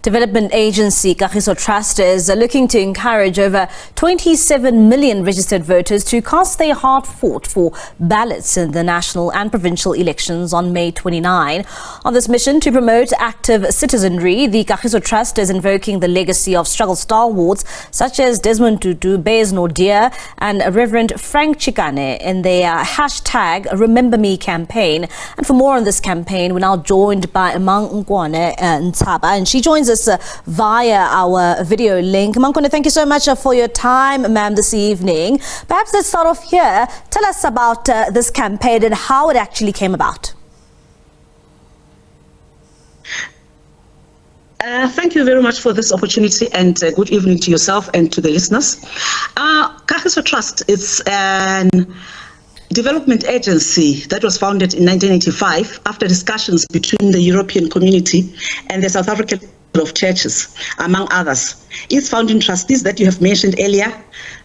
Development agency Kagiso Trust is looking to encourage over 27 million registered voters to cast their hard-fought for ballots in the national and provincial elections on May 29. On this mission to promote active citizenry, the Kagiso Trust is invoking the legacy of struggle stalwarts such as Desmond Tutu, Beyers, Naudé and Reverend Chikane in their hashtag RememberMe campaign. And for more on this campaign, we're now joined by Mankone Ntsaba, and she joins us via our video link. Mankone, thank you so much for your time, ma'am, this evening. Perhaps let's start off here. Tell us about this campaign and how it actually came about. Thank you very much for this opportunity, and good evening to yourself and to the listeners. Kagiso Trust is an development agency that was founded in 1985 after discussions between the European community and the South African of churches, among others. Its founding trustees that you have mentioned earlier,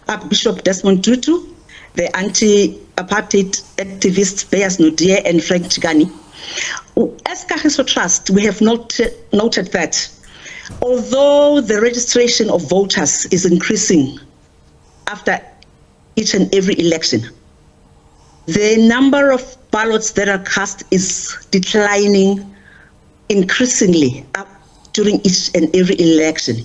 Archbishop Desmond Tutu, the anti-apartheid activist Beyers, Naudé and Chikane. As Kagiso Trust, we have noted that although the registration of voters is increasing after each and every election, the number of ballots that are cast is declining increasingly during each and every election.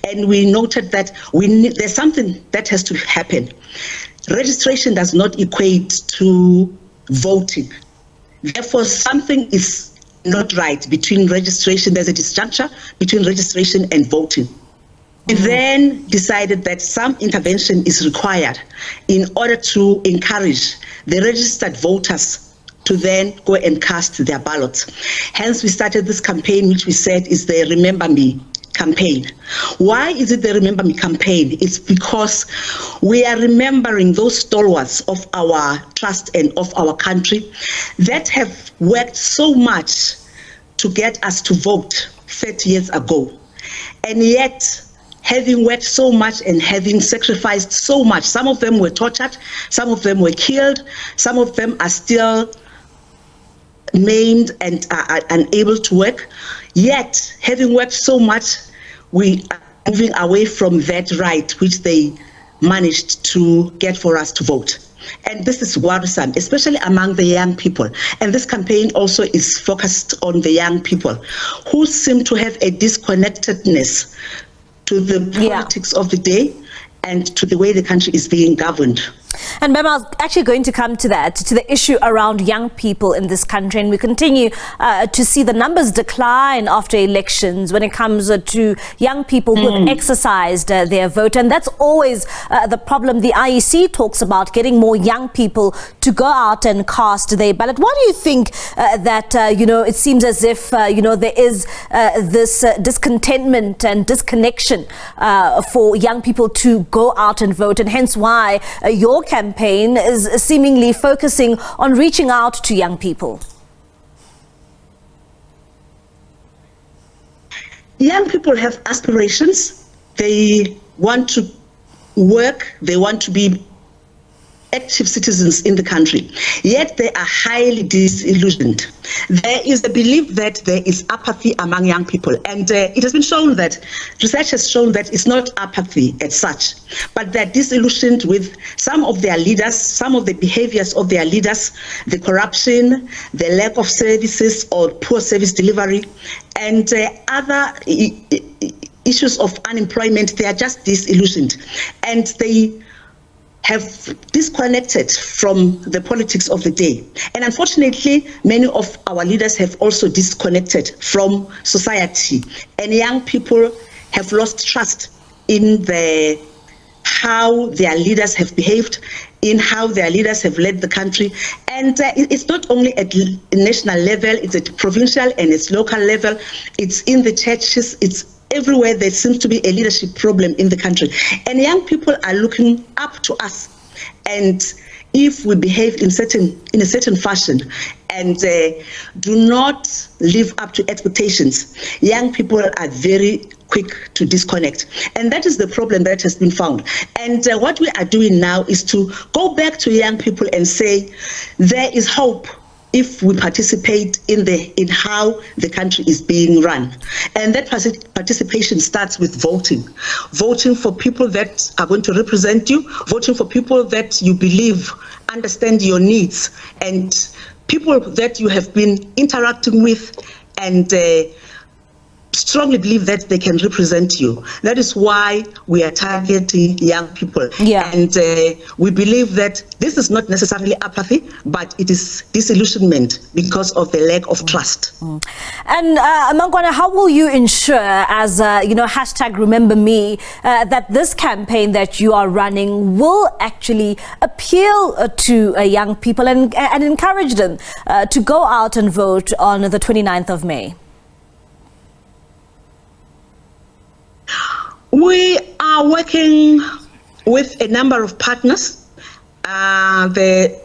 And we noted that there's something that has to happen. Registration does not equate to voting. Therefore, something is not right between registration. There's a disjuncture between registration and voting. We then decided that some intervention is required in order to encourage the registered voters to then go and cast their ballots. Hence, we started this campaign, which we said is the RememberMe campaign. Why is it the RememberMe campaign? It's because we are remembering those stalwarts of our trust and of our country that have worked so much to get us to vote 30 years ago. And yet, having worked so much and having sacrificed so much, some of them were tortured, some of them were killed, some of them are still maimed and are unable to work. Yet, having worked so much, we are moving away from that right which they managed to get for us to vote. And this is worrisome, especially among the young people. And this campaign also is focused on the young people who seem to have a disconnectedness to the politics of the day and to the way the country is being governed. And ma'am, I was actually going to come to that, to the issue around young people in this country, and we continue to see the numbers decline after elections when it comes to young people who have exercised their vote, and that's always the problem. The IEC talks about getting more young people to go out and cast their ballot. Why do you think that, it seems as if, there is this discontentment and disconnection for young people to go out and vote, and hence why your campaign is seemingly focusing on reaching out to young people? Young people have aspirations. They want to work. They want to be active citizens in the country, yet they are highly disillusioned. There is a belief that there is apathy among young people, and it has been shown that research has shown that it's not apathy as such, but they're disillusioned with some of their leaders, some of the behaviors of their leaders, the corruption, the lack of services or poor service delivery, and other issues of unemployment. They are just disillusioned, and they have disconnected from the politics of the day. And unfortunately, many of our leaders have also disconnected from society. And young people have lost trust in how their leaders have behaved, in how their leaders have led the country. And it's not only at national level, it's at provincial and it's local level, it's in the churches, it's everywhere. There seems to be a leadership problem in the country. And young people are looking up to us. And if we behave in a certain fashion and do not live up to expectations, young people are very quick to disconnect. And that is the problem that has been found. And what we are doing now is to go back to young people and say, there is hope if we participate in how the country is being run. And that participation starts with voting. Voting for people that are going to represent you, voting for people that you believe understand your needs, and people that you have been interacting with and strongly believe that they can represent you. That is why we are targeting young people. Yeah. And we believe that this is not necessarily apathy, but it is disillusionment because of the lack of trust. And Mankone, how will you ensure, as hashtag RememberMe, that this campaign that you are running will actually appeal to young people and encourage them to go out and vote on the 29th of May? We are working with a number of partners, the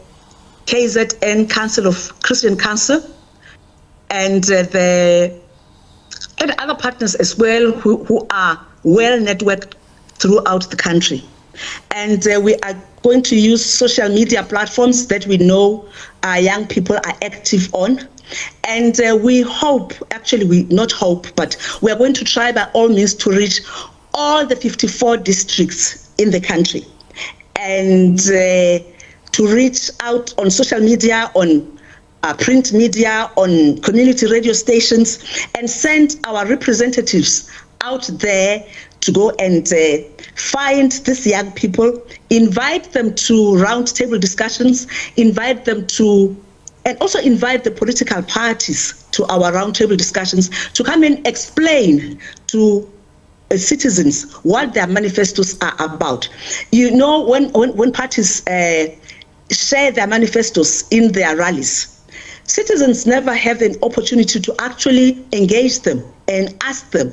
KZN Council of Christian Council, and other partners as well who are well networked throughout the country. And we are going to use social media platforms that we know young people are active on. And we hope, actually we not hope, but we are going to try by all means to reach all the 54 districts in the country, and to reach out on social media, on print media, on community radio stations, and send our representatives out there to go and find these young people, invite them to roundtable discussions, invite them to, and also invite the political parties to our roundtable discussions to come and explain to citizens what their manifestos are about. You know, when parties share their manifestos in their rallies, citizens never have an opportunity to actually engage them and ask them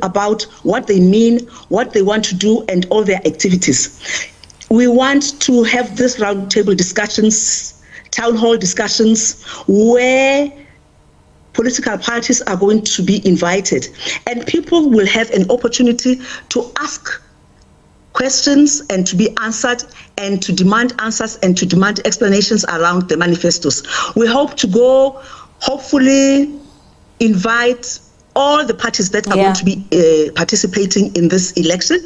about what they mean, what they want to do, and all their activities. We want to have these roundtable discussions, town hall discussions, where political parties are going to be invited, and people will have an opportunity to ask questions and to be answered, and to demand answers and to demand explanations around the manifestos. We hope to go, hopefully invite all the parties that are going to be participating in this election,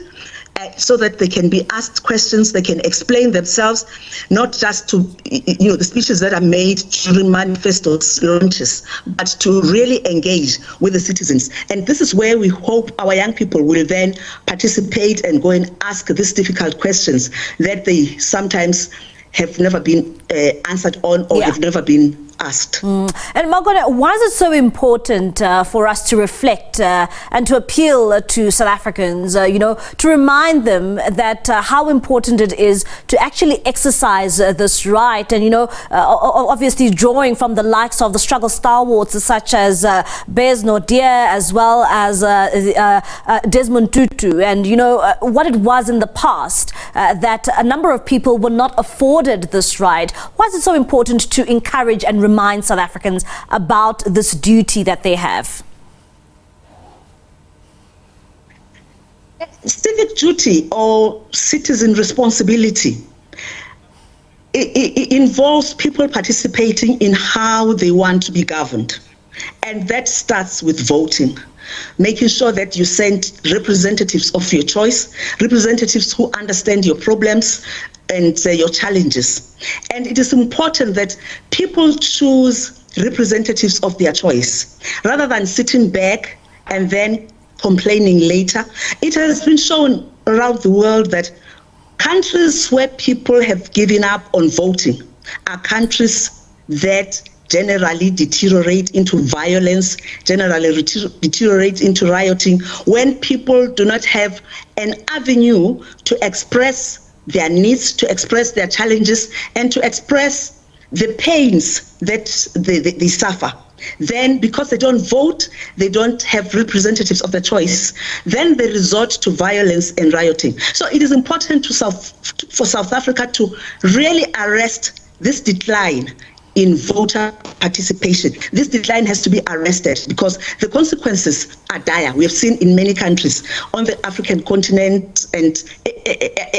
so that they can be asked questions, they can explain themselves, not just to, the speeches that are made during manifestos launches, but to really engage with the citizens. And this is where we hope our young people will then participate and go and ask these difficult questions that they sometimes have never been answered on, or have never been asked. And Mankone, why is it so important for us to reflect and to appeal to South Africans, to remind them that how important it is to actually exercise this right, and, obviously drawing from the likes of the struggle stalwarts such as Beyers, Naudé, as well as Desmond Tutu, and, what it was in the past that a number of people were not afforded this right. Why is it so important to encourage and remind South Africans about this duty that they have? Civic duty or citizen responsibility, it involves people participating in how they want to be governed. And that starts with voting, making sure that you send representatives of your choice, representatives who understand your problems and your challenges. And it is important that people choose representatives of their choice, rather than sitting back and then complaining later. It has been shown around the world that countries where people have given up on voting are countries that generally deteriorate into violence, generally deteriorate into rioting, when people do not have an avenue to express their needs, to express their challenges, and to express the pains that they suffer. Then, because they don't vote, they don't have representatives of their choice, then they resort to violence and rioting. So it is important for South Africa to really arrest this decline in voter participation. This decline has to be arrested because the consequences are dire. We have seen in many countries on the African continent and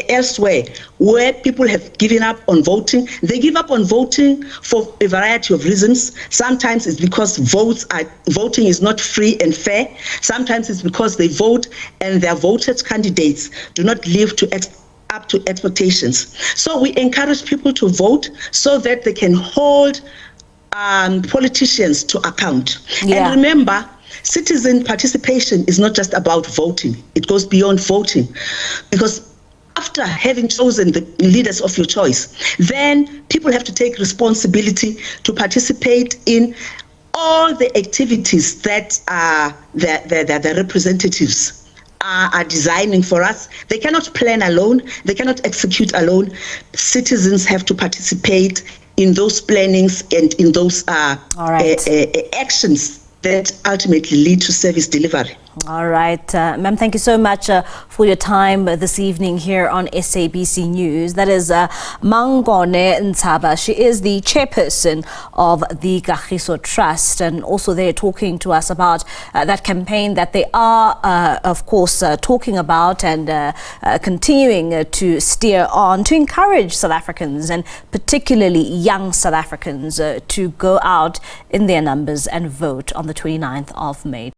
elsewhere where people have given up on voting. They give up on voting for a variety of reasons. Sometimes it's because voting is not free and fair. Sometimes it's because they vote and their voted candidates do not live up to expectations. So we encourage people to vote so that they can hold politicians to account. Yeah. And remember, citizen participation is not just about voting. It goes beyond voting, because after having chosen the leaders of your choice, then people have to take responsibility to participate in all the activities that the representatives are designing for us. They cannot plan alone. They cannot execute alone. Citizens have to participate in those plannings and in those actions that ultimately lead to service delivery. All right, ma'am, thank you so much for your time this evening here on SABC News. That is Mankone Ntsaba. She is the chairperson of the Kagiso Trust, and also they're talking to us about that campaign that they are, of course, talking about and continuing to steer on to encourage South Africans, and particularly young South Africans, to go out in their numbers and vote on the 29th of May.